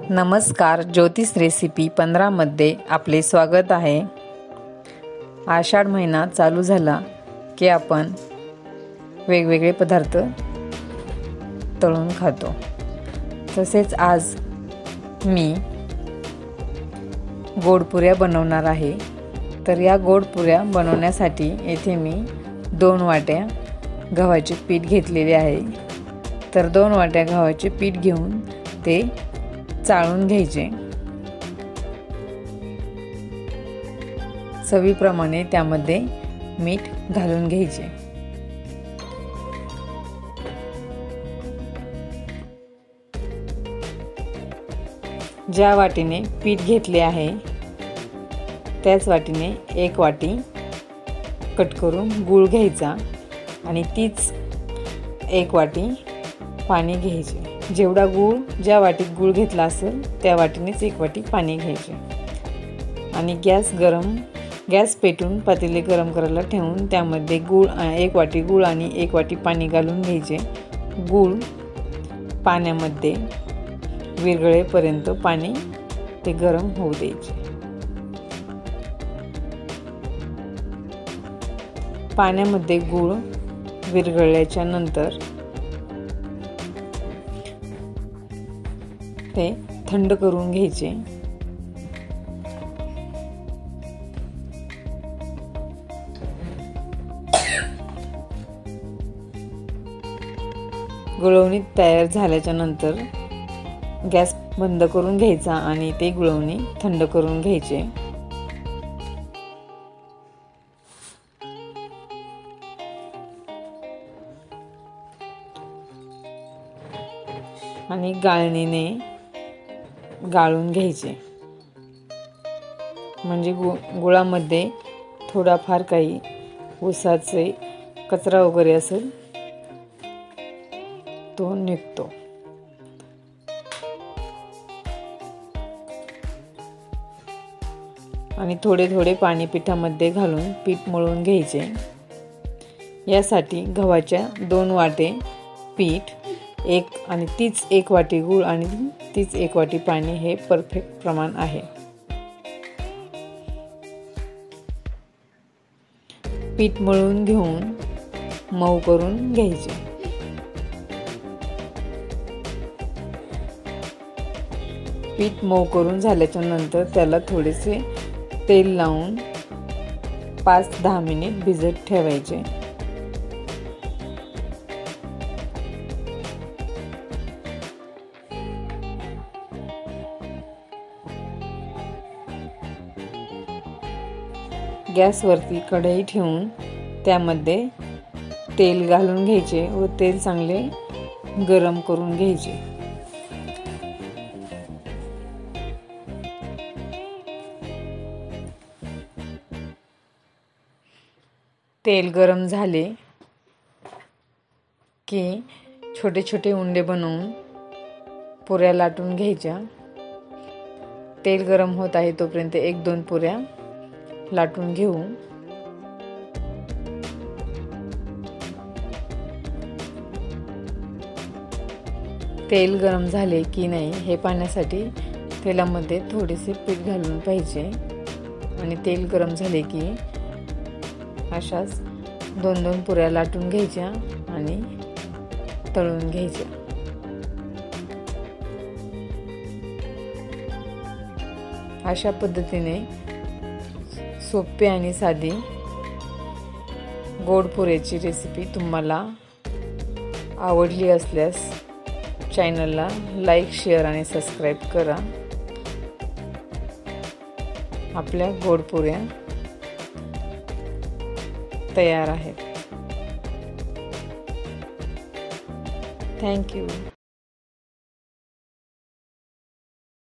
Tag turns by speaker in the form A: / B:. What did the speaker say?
A: नमस्कार, ज्योतिष रेसिपी 15 मध्ये आपले स्वागत आहे। आषाढ महिना चालू झाला की आपण वेगवेगळे पदार्थ तळून खातो। तसेच आज मी गोड पुऱ्या बनवणार आहे। तर या गोड पुऱ्या बनवण्यासाठी येथे मी 2 वाट्या गव्हाचे पीठ घेतलेले आहे। तर 2 वाट्या गव्हाचे पीठ घेऊन ते चाळून घ्यायचे। चवीप्रमाणे त्यामध्ये मीठ घालून घ्यायचे। ज्या वाटीने पीठ घेतले आहे त्याच वाटीने 1 वाटी कट करून गूळ घ्यायचा आणि तीच 1 वाटी पाणी घ्यायचे। जेवढा गूळ ज्या वाटीत गूळ घेतला असेल त्या वाटीनेच 1 वाटी पाणी घ्यायचे आणि गॅस पेटून पातेले गरम करायला ठेवून त्यामध्ये 1 वाटी गूळ आणि 1 वाटी पाणी घालून घ्यायचे। गूळ पाण्यामध्ये विरघळेपर्यंत पाणी ते गरम होऊ द्यायचे। पाण्यामध्ये गूळ विरघळल्याच्या नंतर ते थंड करून घ्यायचे। गुळवणी तयार झाल्याच्या नंतर गॅस बंद करून घ्यायचा आणि ते गुळवणी थंड करून घ्यायचे। आणि गाळणीने गाळून घ्यायचे। म्हणजे गुळामध्ये थोडाफार काही ऊसाचे कचरा वगैरे असेल तो निघतो। आणि थोडे थोडे पाणी पिठामध्ये घालून पीठ मळून घ्यायचे। यासाठी गव्हाच्या 2 वाटे पीठ आणि तीच 1 वाटी गूळ आणि तीच 1 वाटी पाणी हे परफेक्ट प्रमाण आहे। पीठ मळून घेऊन मऊ करून घ्यायचे। पीठ मऊ करून झाल्याच्या नंतर त्याला थोडेसे तेल लावून 5-10 मिनिट भिजत ठेवायचे। गॅसवरती कढई ठेवून त्यामध्ये तेल घालून घ्यायचे व तेल चांगले गरम करून घ्यायचे। तेल गरम झाले की छोटे छोटे उंडे बनवून पुऱ्या लाटून घ्यायच्या। तेल गरम होत आहे तोपर्यंत 1-2 पुऱ्या लाटून घेऊ। तेल गरम झाले की नाही हे पाहण्यासाठी तेलामध्ये थोडेसे पीठ घालून पाहिजे। आणि तेल गरम झाले की अशाच 2-2 पुऱ्या लाटून घ्यायच्या आणि तळून घ्यायच्या। अशा पद्धतीने सोपी आणि साधी गोड पुऱ्याची रेसिपी तुम्हाला आवडली असल्यास चॅनलला लाईक, शेअर आणि सबस्क्राईब करा। आपल्या गोड पुऱ्या तयार आहेत। Thank you.